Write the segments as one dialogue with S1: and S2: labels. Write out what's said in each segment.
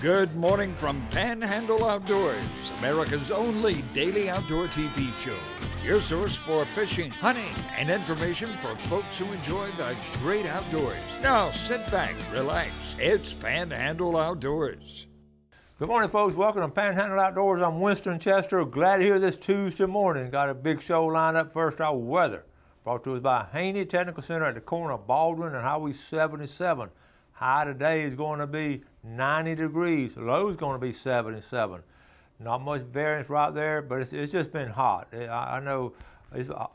S1: Good morning from Panhandle Outdoors, America's only daily outdoor TV show. Your source for fishing, hunting, and information for folks who enjoy the great outdoors. Now sit back, relax. It's Panhandle Outdoors.
S2: Good morning, folks. Welcome to Panhandle Outdoors. I'm Winston Chester. Glad to hear this Tuesday morning. Got a big show lined up. First, our weather. Brought to us by Haney Technical Center at the corner of Baldwin and Highway 77. High today is going to be 90 degrees. Low is going to be 77. Not much variance right there, but it's just been hot. I know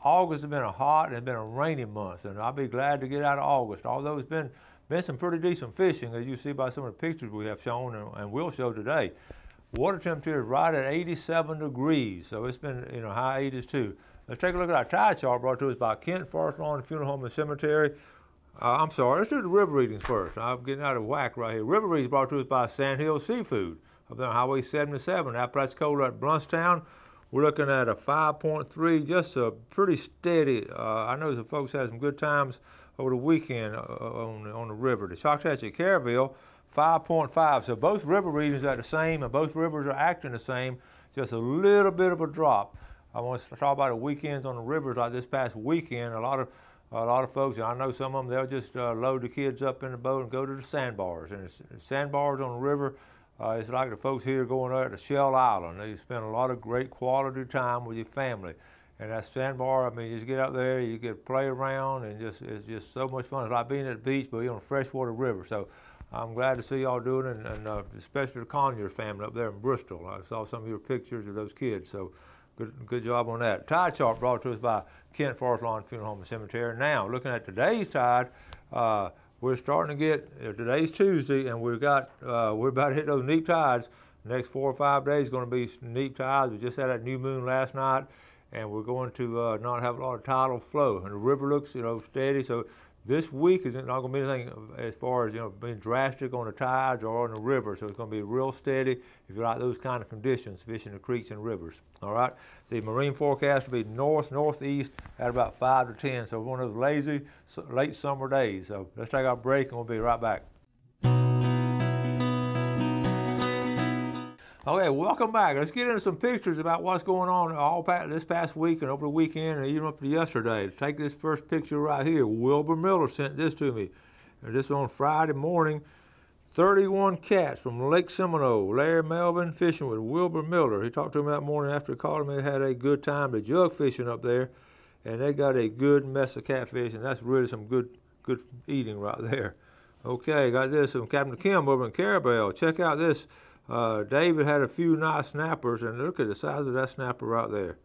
S2: August has been a hot and it's been a rainy month, and I'll be glad to get out of August. Although it's been some pretty decent fishing, as you see by some of the pictures we have shown and will show today. Water temperature is right at 87 degrees, so it's been high 80s too. Let's take a look at our tide chart brought to us by Kent Forest Lawn Funeral Home and Cemetery. I'm sorry, let's do the river readings first. I'm getting out of whack right here. River readings brought to us by Sandhill Seafood up on Highway 77, Apalachicola at Bluntstown. We're looking at a 5.3, just a pretty steady. I know some folks had some good times over the weekend on the river. The Choctaw at Caryville, 5.5. So both river readings are the same, and both rivers are acting the same. Just a little bit of a drop. I want to talk about the weekends on the rivers like this past weekend. A lot of folks, and I know some of them, they'll just load the kids up in the boat and go to the sandbars. And the sandbars on the river, it's like the folks here going out to Shell Island. They spend a lot of great quality time with your family. And that sandbar, I mean, you just get out there, you get to play around, and it's just so much fun. It's like being at the beach, but you're on a freshwater river. So I'm glad to see y'all doing it, and especially the Conyers family up there in Bristol. I saw some of your pictures of those kids. So good job on that. Tide chart brought to us by Kent Forest Lawn Funeral Home and Cemetery. Now, looking at today's tide, we're starting to get, today's Tuesday, and we're about to hit those neap tides. The next 4 or 5 days is going to be neap tides. We just had that new moon last night, and we're going to not have a lot of tidal flow. And the river looks, steady. So this week isn't not going to be anything as far as, being drastic on the tides or on the river. So it's going to be real steady if you like those kind of conditions, fishing the creeks and rivers. All right. The marine forecast will be northeast at about 5 to 10. So one of those lazy, late summer days. So let's take our break and we'll be right back. Okay, welcome back. Let's get into some pictures about what's going on this past week and over the weekend and even up to yesterday. Take this first picture right here. Wilbur Miller sent this to me. And this was on Friday morning. 31 cats from Lake Seminole. Larry Melvin fishing with Wilbur Miller. He talked to me that morning after he called me. They had a good time. They jug fishing up there, and they got a good mess of catfish, and that's really some good eating right there. Okay, got this from Captain Kim over in Carabel. Check out this. David had a few nice snappers, and look at the size of that snapper right there.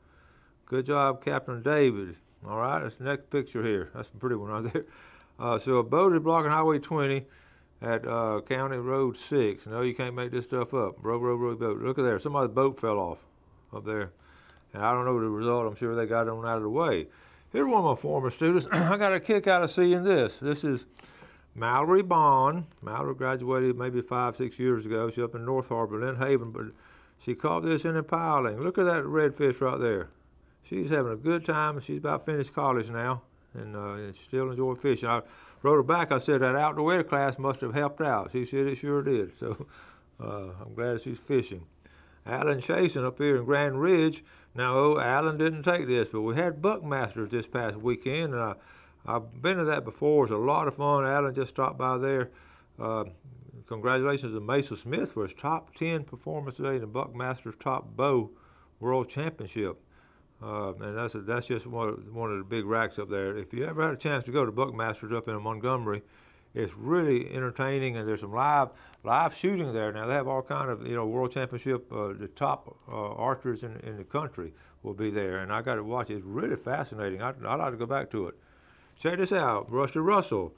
S2: Good job, Captain David. All right, that's the next picture here. That's a pretty one right there. So a boat is blocking Highway 20 at County Road 6. No, you can't make this stuff up. Row boat. Look at there. Somebody's boat fell off up there. And I don't know the result. I'm sure they got it on out of the way. Here's one of my former students. I got a kick out of seeing this. This is Mallory Bond. Mallory graduated maybe 5-6 years ago. She's up in North Harbor, Lynn Haven, but she caught this in a piling. Look at that redfish right there. She's having a good time. She's about finished college now, and still enjoy fishing. I wrote her back. I said that outdoor ed class must have helped out. She said it sure did. So I'm glad she's fishing. Alan Chasen up here in Grand Ridge. Now, Alan didn't take this, but we had Buckmasters this past weekend, and I've been to that before. It's a lot of fun. Alan just stopped by there. Congratulations to Mason Smith for his top 10 performance today in the Buckmasters Top Bow World Championship. And that's just one of the big racks up there. If you ever had a chance to go to Buckmasters up in Montgomery, it's really entertaining, and there's some live shooting there. Now they have all kind of World Championship. The top archers in the country will be there, and I got to watch it. It's really fascinating. I'd like to go back to it. Check this out, Rusty Russell,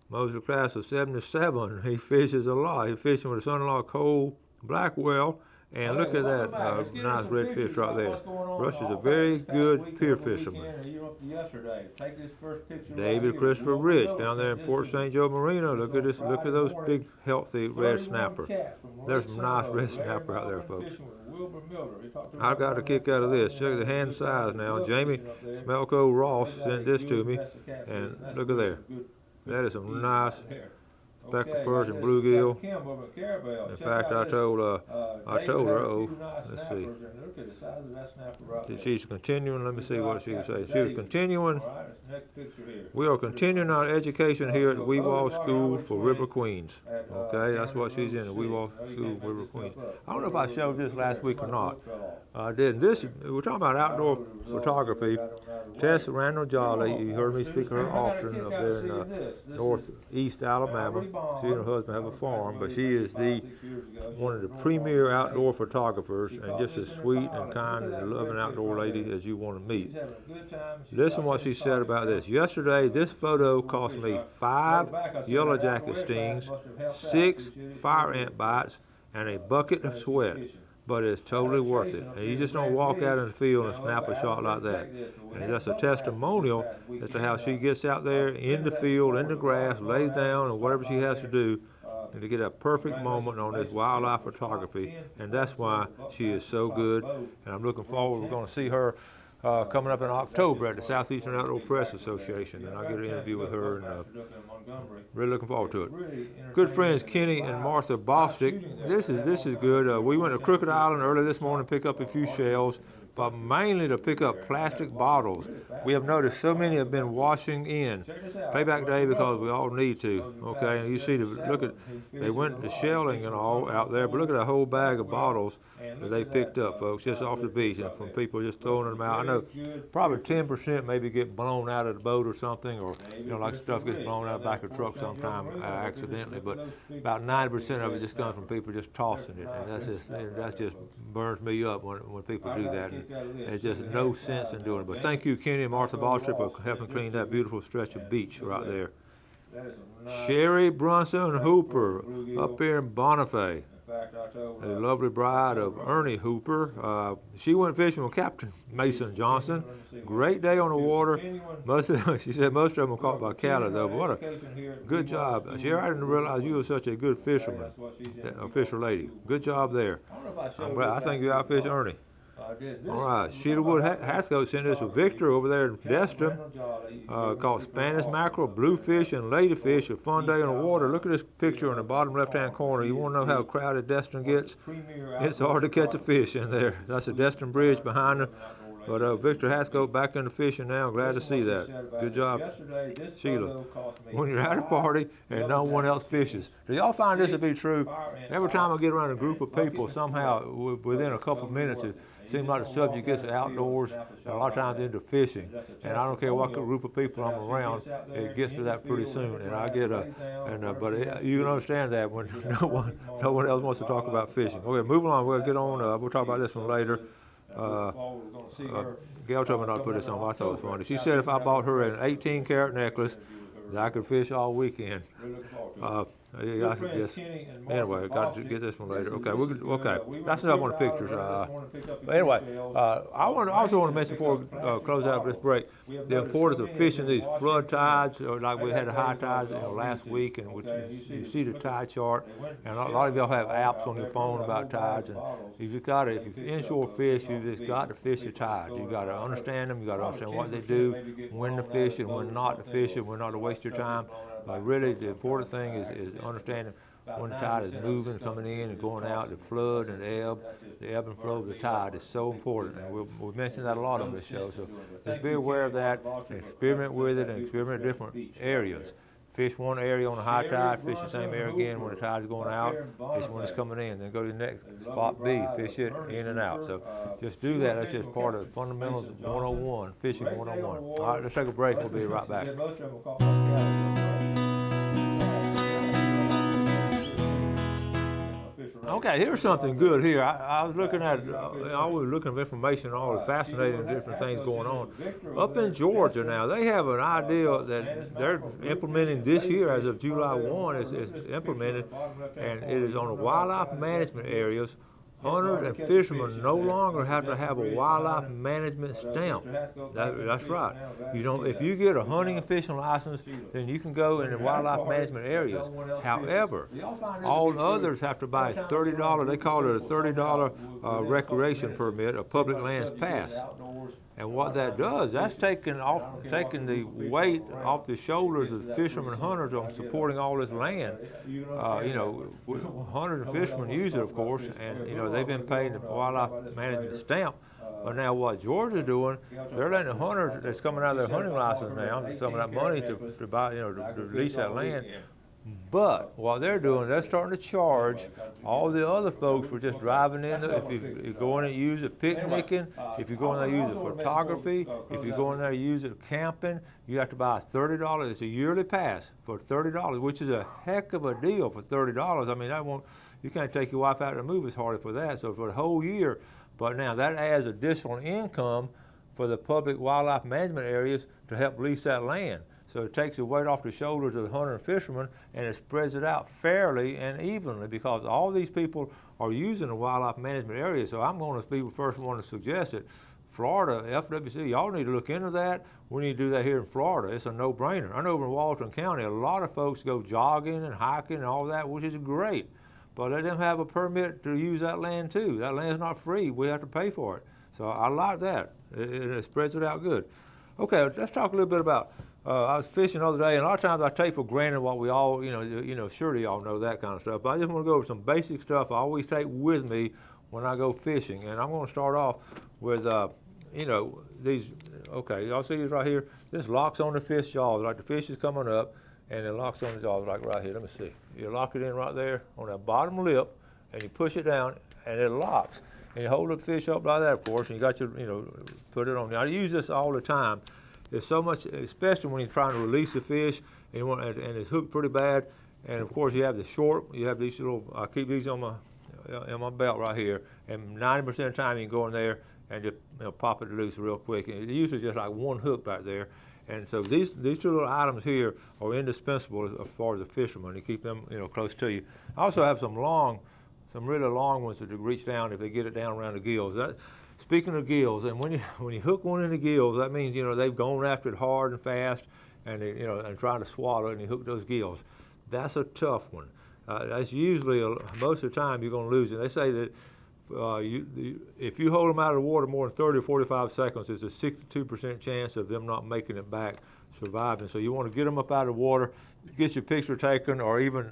S2: Moser class of 77. He fishes a lot. He's fishing with his son-in-law Cole Blackwell, and look at that nice redfish right there. Rusty's a very good pier fisherman. David Christopher Rich down there in Port St. Joe Marina. Look at this. Look at those big, healthy red snapper. There's some nice red snapper out there, folks. I got a kick out of this. Check the hand size now. Jamie Smelko Ross sent this to me, and look at there. That is some nice speckled perch and bluegill. In fact, I told her, oh, let's see. She's continuing, let me see what she was saying. She was continuing. We are continuing our education here at Weewall School for River Queens. Okay, that's what she's in, the Weewall School for River Queens. I don't know if I showed this last week or not. I didn't. We're talking about outdoor photography. Tess Randall Jolly, you heard me speak of her often up there in northeast Alabama. She and her husband have a farm, but she is one of the premier outdoor photographers, and just as sweet and kind and loving outdoor lady as you want to meet. Listen what she said about this. Yesterday, this photo cost me 5 yellow jacket stings, 6 fire ant bites, and a bucket of sweat. But it's totally worth it. And you just don't walk out in the field and snap a shot like that. And that's a testimonial as to how she gets out there in the field, in the grass, lays down, and whatever she has to do to get a perfect moment on this wildlife photography. And that's why she is so good. And I'm looking forward. We're going to see her coming up in October at the Southeastern Outdoor Press Association, and I'll get an interview with her, and really looking forward to it. Good friends Kenny and Martha Bostick. This is good. We went to Crooked Island early this morning to pick up a few shells, but mainly to pick up plastic bottles. We have noticed so many have been washing in. Payback day because we all need to. Okay, and you see, they went to shelling and all out there, but look at a whole bag of bottles that they picked up, folks, just off the beach, and from people just throwing them out. I know probably 10% maybe get blown out of the boat or something, or like stuff gets blown out of the back of the truck sometime accidentally, but about 90% of it just comes from people just tossing it, and that just burns me up when people do that. And there's just no sense in doing it. But thank you, Kenny and Martha Bostick, for helping clean that beautiful stretch of beach right there. Sherry Brunson Hooper up here in Bonifay. A lovely bride of Ernie Hooper. She went fishing with Captain Mason Johnson. Great day on the water. She said most of them were caught by Cali, though, but what a good job. Sherry, I didn't realize you were such a good fisherman, a fisher lady. Good job there. I think you outfished Ernie. All right, Sheila Wood Haskell sent us with Victor over there in Destin. Called Spanish mackerel, bluefish, and ladyfish. A fun day on the water. Look at this picture in the bottom left-hand corner. You want to know how crowded Destin gets? It's hard to catch a fish in there. That's the Destin Bridge behind them. But Victor Haskell back into fishing now. Glad to see that. Good job, Sheila. When you're at a party and no one else fishes. Do y'all find this to be true? Every time I get around a group of people, somehow within a couple of minutes, it seems like the subject gets outdoors, and a lot of times into fishing. And I don't care what group of people I'm around, it gets to that pretty soon. And I get but you can understand that when no one else wants to talk about fishing. Okay, moving on. We'll get on. We'll talk about this one later. Gail told me not to put this on. I thought it was funny. She said if I bought her an 18-karat necklace, that I could fish all weekend. I should guess. Anyway, got to get this one later. Okay, that's enough on the pictures. But anyway, I also want to mention before we close out this break the importance of fishing these flood tides. Like we had a high tides last week, and you see the tide chart, and a lot of y'all have apps on your phone about tides, and if you inshore fish, you just got to fish the tides. You got to understand them. You got to understand what they do, when to fish and when not to fish it, when not to waste your time. But really, the important thing is understanding when the tide is moving, coming in and going out, the flood and the ebb and flow of the tide is so important. And we've mentioned that a lot on this show. So just be aware of that and experiment with it and experiment in different areas. Fish one area on a high tide, fish the same area again when the tide is going out, fish when it's coming in, then go to the next spot B, fish it in and out. So just do that. That's just part of Fundamentals 101, Fishing 101. All right, let's take a break. We'll be right back. Okay, here's something good here. I was looking at, always looking at information, all the fascinating different things going on. Up in Georgia now, they have an idea that they're implementing this year as of July 1, it's implemented, and it is on the wildlife management areas. Hunters and fishermen no longer have to have a wildlife management stamp. That's right. You don't. If you get a hunting and fishing license, then you can go in the wildlife management areas. However, all others have to buy $30. They call it a $30 recreation permit, a public lands pass. And what that does, that's taking the weight off the shoulders of the fishermen and hunters on supporting all this land. You know, hunters and fishermen use it, of course, and you know they've been paying the wildlife management stamp. But now what Georgia's doing, they're letting the hunters that's coming out of their hunting license now, some of that money to buy, you know, to release that land. But what they're doing, they're starting to charge all the other folks for just driving in there. If you go in and use it picnicking, if you go in there and use it photography, if you go in there and use it camping, you have to buy $30. It's a yearly pass for $30, which is a heck of a deal for $30. I mean, you can't take your wife out to the movies hardly for that. So for the whole year, but now that adds additional income for the public wildlife management areas to help lease that land. So it takes the weight off the shoulders of the hunter and fisherman, and it spreads it out fairly and evenly because all these people are using the wildlife management area. So I'm going to be the first one to suggest it. Florida, FWC, y'all need to look into that. We need to do that here in Florida. It's a no-brainer. I know over in Walton County, a lot of folks go jogging and hiking and all that, which is great. But let them have a permit to use that land too. That land's not free. We have to pay for it. So I like that. It spreads it out good. Okay, let's talk a little bit about I was fishing the other day, and a lot of times I take for granted what we all, surely y'all know that kind of stuff. But I just want to go over some basic stuff I always take with me when I go fishing. And I'm going to start off with, these, okay, y'all see these right here? This locks on the fish jaws, like the fish is coming up, and it locks on the jaws, like right here. Let me see. You lock it in right there on that bottom lip, and you push it down, and it locks. And you hold the fish up like that, of course, and you got your, put it on. Now, I use this all the time. There's so much, especially when you're trying to release the fish and, and it's hooked pretty bad. And of course, you have the short. You have these little. I keep these on my belt right here. And 90% of the time, you can go in there and just pop it loose real quick. And it's usually just like one hook back there. And so these two little items here are indispensable as far as a fisherman. You keep them close to you. I also have some really long ones that reach down if they get it down around the gills. Speaking of gills, and when you hook one in the gills, that means they've gone after it hard and fast, and and trying to swallow it, and you hook those gills. That's a tough one. That's usually most of the time you're going to lose it. They say that if you hold them out of the water more than 30 or 45 seconds, there's a 62% chance of them not making it back, surviving. So you want to get them up out of the water, get your picture taken, or even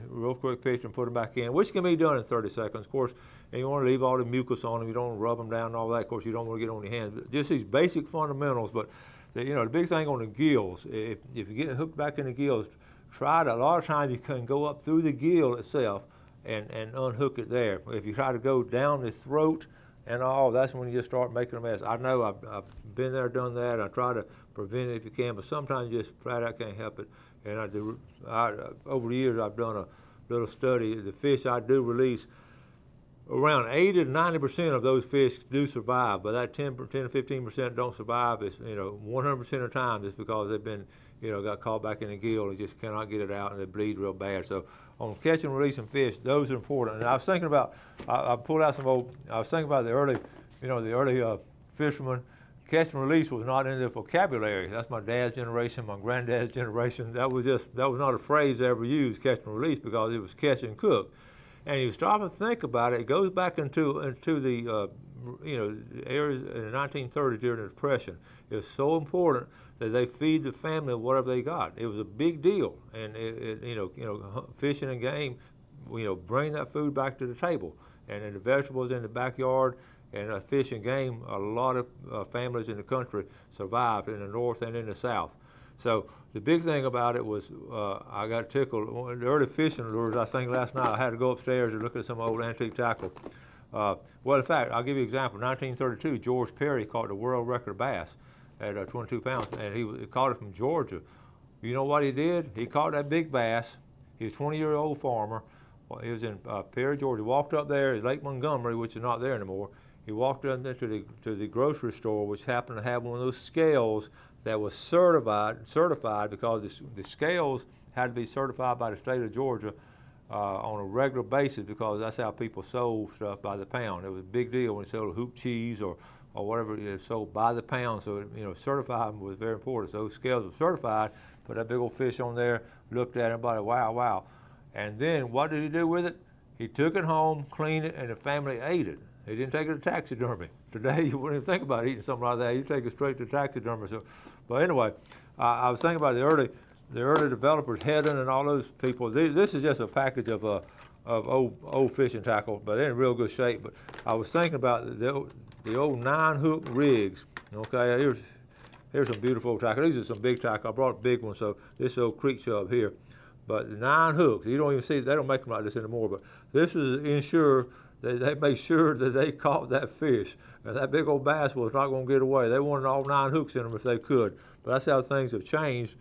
S2: real quick picture and put them back in, which can be done in 30 seconds, of course. And you want to leave all the mucus on them. You don't want to rub them down and all that. Of course, you don't want to get on your hands. Just these basic fundamentals. But the big thing on the gills, if you get hooked back in the gills, try to. A lot of times you can go up through the gill itself and unhook it there. If you try to go down the throat and all, that's when you just start making a mess. I know I've been there, done that. I try to prevent it if you can, but sometimes you just flat out can't help it. And over the years, I've done a little study. The fish I do release, around 80 to 90% of those fish do survive, but that 10 to 15% don't survive. It's 100% of the time it's because they've been got caught back in the gill and just cannot get it out, and they bleed real bad. So on catching and releasing fish, those are important. And I was thinking about I pulled out some old. I was thinking about the early fishermen. Catch and release was not in their vocabulary. That's my dad's generation, my granddad's generation. That was not a phrase they ever used, catch and release, because it was catch and cook. And you stop and think about it, it goes back into the areas in the 1930s during the Depression. It was so important that they feed the family of whatever they got. It was a big deal, and fishing and game, bring that food back to the table, and then the vegetables in the backyard. And fish and game, a lot of families in the country survived in the north and in the south. So the big thing about it was I got tickled. The early fishing lures, I think last night I had to go upstairs and look at some old antique tackle. Well, in fact, I'll give you an example. 1932, George Perry caught the world record bass at 22 pounds, and he caught it from Georgia. You know what he did? He caught that big bass. He was a 20-year-old farmer. Well, he was in Perry, Georgia. Walked up there at Lake Montgomery, which is not there anymore. He walked down there to the grocery store, which happened to have one of those scales that was certified because the scales had to be certified by the state of Georgia on a regular basis because that's how people sold stuff by the pound. It was a big deal when they sold hoop cheese or whatever it sold by the pound. So certifying was very important. So those scales were certified. Put that big old fish on there. Looked at it, everybody, wow, wow. And then what did he do with it? He took it home, cleaned it, and the family ate it. He didn't take it to taxidermy. Today, you wouldn't even think about eating something like that. You take it straight to taxidermy. So, but anyway, I was thinking about the early developers, Hedden and all those people. This is just a package of old fishing tackle, but they're in real good shape. But I was thinking about the old 9-hook rigs. Okay, here's some beautiful tackle. These are some big tackle. I brought a big one, so this is old creek chub here. But the 9 hooks, you don't even see, they don't make them like this anymore, but this is ensure they make sure that they caught that fish. And that big old bass was not going to get away. They wanted all 9 hooks in them if they could. But that's how things have changed,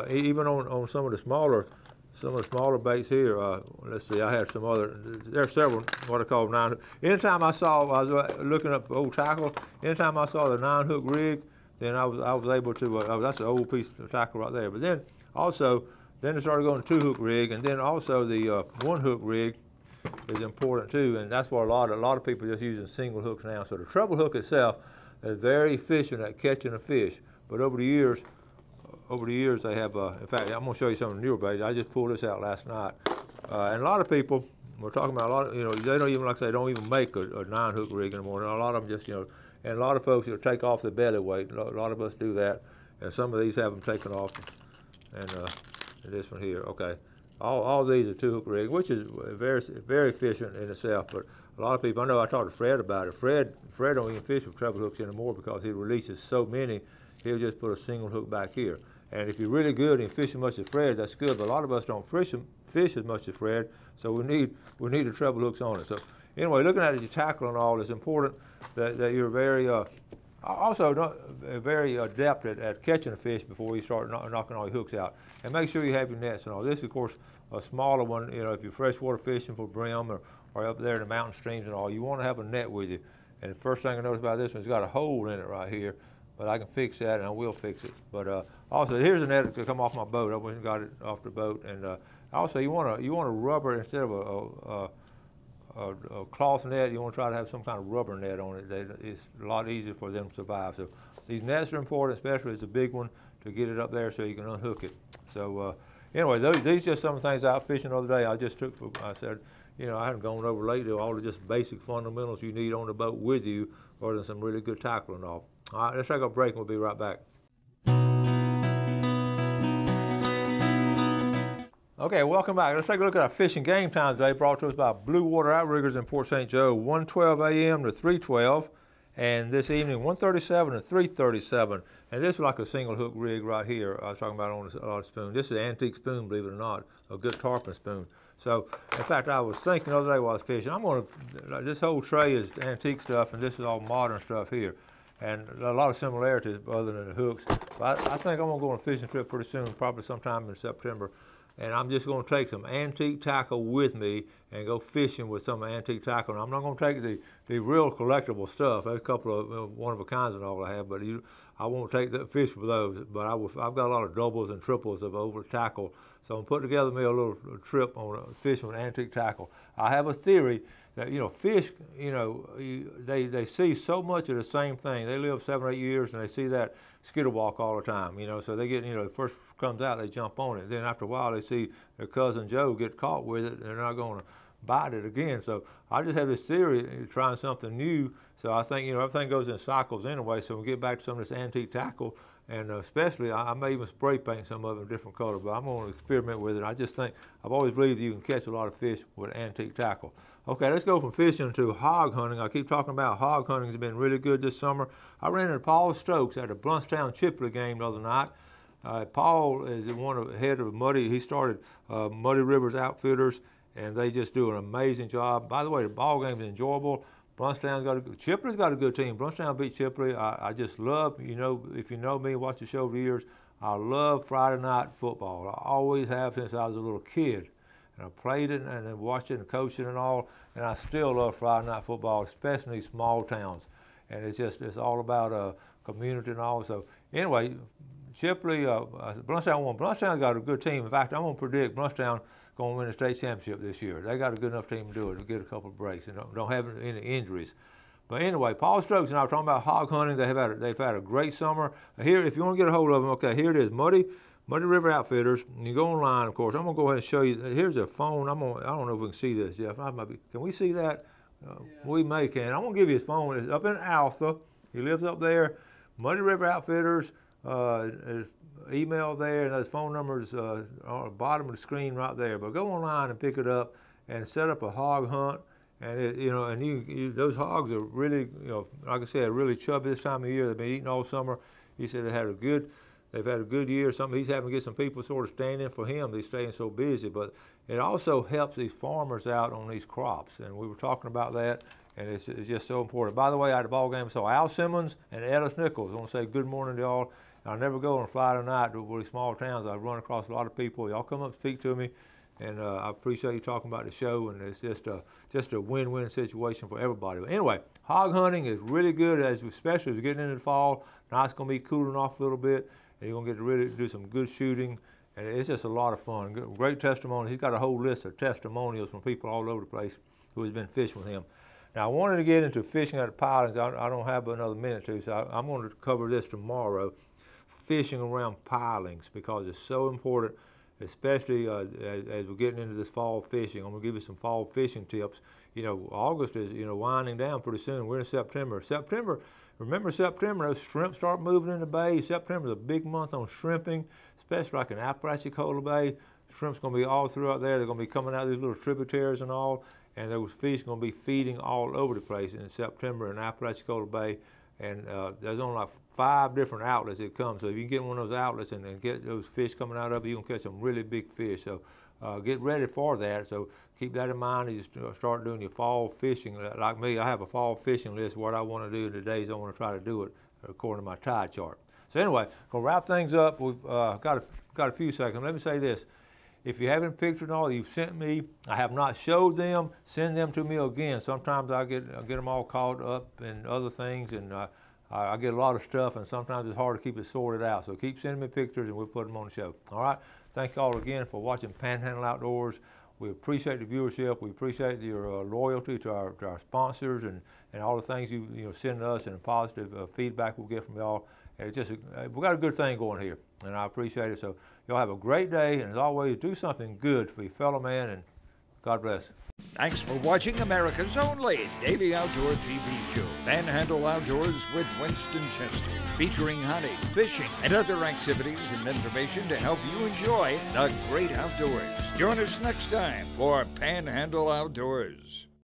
S2: even on some of the smaller baits here. Let's see, I had some other, there are several what I call 9 hook. Anytime I was looking up old tackle, anytime I saw the 9 hook rig, then I was able to, that's an old piece of tackle right there. But then also, then it started going to 2-hook rig, and then also the 1-hook rig is important too, and that's why a lot of people are just using single hooks now. So the treble hook itself is very efficient at catching a fish, but over the years they have, in fact, I'm going to show you some of the newer baits. I just pulled this out last night, and a lot of people, we're talking about a lot of, they don't even, like I say, don't even make a 9-hook rig anymore. And a lot of them just, and a lot of folks take off the belly weight. A lot of us do that, and some of these have them taken off, and this one here, okay. All these are 2-hook rigs, which is very efficient in itself. But a lot of people, I know I talked to Fred about it. Fred don't even fish with treble hooks anymore because he releases so many. He'll just put a single hook back here. And if you're really good and fish as much as Fred, that's good. But a lot of us don't fish as much as Fred, so we need the treble hooks on it. So anyway, looking at your tackle and all, it's important that you're very very adept at catching a fish before you start knocking all your hooks out. And make sure you have your nets and all. This is, of course, a smaller one. If you're freshwater fishing for brim or up there in the mountain streams and all, you want to have a net with you. And the first thing I noticed about this one, it's got a hole in it right here, but I can fix that, and I will fix it. But also, here's a net that come off my boat. I went and got it off the boat. And also, you want a rubber instead of a cloth net. You want to try to have some kind of rubber net on it. It's a lot easier for them to survive. So these nets are important, especially it's a big one, to get it up there so you can unhook it. So anyway, these are just some things out fishing the other day. I just took, I said, I haven't gone over lately all the just basic fundamentals you need on the boat with you, other than some really good tackle and all. All right, let's take a break and we'll be right back. Okay, welcome back. Let's take a look at our fishing game time today, brought to us by Blue Water Outriggers in Port St. Joe, 1:12 a.m. to 3:12, and this evening 1:37 to 3:37. And this is like a single hook rig right here. I was talking about on a spoon. This is an antique spoon, believe it or not, a good tarpon spoon. So, in fact, I was thinking the other day while I was fishing, this whole tray is antique stuff, and this is all modern stuff here. And a lot of similarities other than the hooks. But I think I'm going to go on a fishing trip pretty soon, probably sometime in September. And I'm just going to take some antique tackle with me and go fishing with some antique tackle. And I'm not going to take the real collectible stuff. There's a couple of one-of-a-kinds and all I have, but I won't take the fish with those. But I've got a lot of doubles and triples of over tackle. So I'm putting together me a little trip on fishing with antique tackle. I have a theory that, fish, they see so much of the same thing. They live 7 or 8 years and they see that skittlewalk all the time, so they get, the first comes out, they jump on it. Then after a while, they see their cousin Joe get caught with it and they're not going to bite it again. So I just have this theory trying something new. So I think, everything goes in cycles anyway. So we get back to some of this antique tackle. And especially, I may even spray paint some of them different color, but I'm going to experiment with it. I just think, I've always believed you can catch a lot of fish with antique tackle. Okay, let's go from fishing to hog hunting. I keep talking about hog hunting has been really good this summer. I ran into Paul Stokes at a Bluntstown Chipley game the other night. Paul is head of Muddy. He started Muddy Rivers Outfitters, and they just do an amazing job. By the way, the ball game is enjoyable. Chipley's got a good team. Bluntstown beat Chipley. I just love, if you know me, watch the show over the years, I love Friday night football. I always have since I was a little kid. And I played it and watched it and coached it and all, and I still love Friday night football, especially in these small towns. And it's all about community and all. So anyway, Chipley, Bluntstown won. Bluntstown's got a good team. In fact, I'm going to predict Bluntstown going to win the state championship this year. They got a good enough team to do it, to get a couple of breaks and don't have any injuries. But anyway, Paul Stokes and I were talking about hog hunting. They've had a great summer. Here, if you want to get a hold of them, okay, here it is, Muddy River Outfitters. And you go online, of course. I'm going to go ahead and show you. Here's their phone. I don't know if we can see this, Jeff. Can we see that? Yeah. We may can. I'm going to give you his phone. It's up in Alpha. He lives up there. Muddy River Outfitters. His email there, and those phone numbers on the bottom of the screen right there. But go online and pick it up and set up a hog hunt. And those hogs are really, like I said, really chubby this time of year. They've been eating all summer. He said they've had a good year. He's having to get some people sort of standing for him. They're staying so busy, but it also helps these farmers out on these crops. And we were talking about that, and it's just so important. By the way, I had a ball game, so Al Simmons and Ellis Nichols. I want to say good morning to y'all. I never go on a Friday night to these small towns. I run across a lot of people. Y'all come up and speak to me. And I appreciate you talking about the show, and it's just a win-win situation for everybody. But anyway, hog hunting is really good, especially as we're getting into the fall. Now it's going to be cooling off a little bit, and you're going to get to really do some good shooting, and it's just a lot of fun. Great testimony. He's got a whole list of testimonials from people all over the place who has been fishing with him. Now I wanted to get into fishing at the pilings. I don't have but another minute or two, so I'm going to cover this tomorrow. Fishing around pilings, because it's so important. Especially as we're getting into this fall fishing. I'm going to give you some fall fishing tips. August is, winding down pretty soon. We're in September. Remember September, those shrimp start moving in the bay. September is a big month on shrimping, especially like in Apalachicola Bay. Shrimp's going to be all throughout there. They're going to be coming out of these little tributaries and all, and those fish are going to be feeding all over the place in September in Apalachicola Bay. And there's only like 5 different outlets that come. So if you can get one of those outlets and get those fish coming out of it, you can catch some really big fish. So get ready for that. So keep that in mind as you start doing your fall fishing. Like me, I have a fall fishing list of what I want to do in the days I want to try to do it according to my tide chart. So anyway, going to wrap things up. We've got a few seconds. Let me say this. If you haven't pictured all you've sent me, I have not showed them, send them to me again. Sometimes I get them all caught up in other things, and I get a lot of stuff, and sometimes it's hard to keep it sorted out. So keep sending me pictures, and we'll put them on the show. All right? Thank you all again for watching Panhandle Outdoors. We appreciate the viewership. We appreciate your loyalty to our sponsors and all the things you send us, and the positive feedback we'll get from y'all. And we got a good thing going here, and I appreciate it. So y'all have a great day, and as always, do something good for your fellow man, and God bless.
S1: Thanks for watching America's only daily outdoor TV show, Panhandle Outdoors with Winston Chester, featuring hunting, fishing, and other activities and information to help you enjoy the great outdoors. Join us next time for Panhandle Outdoors.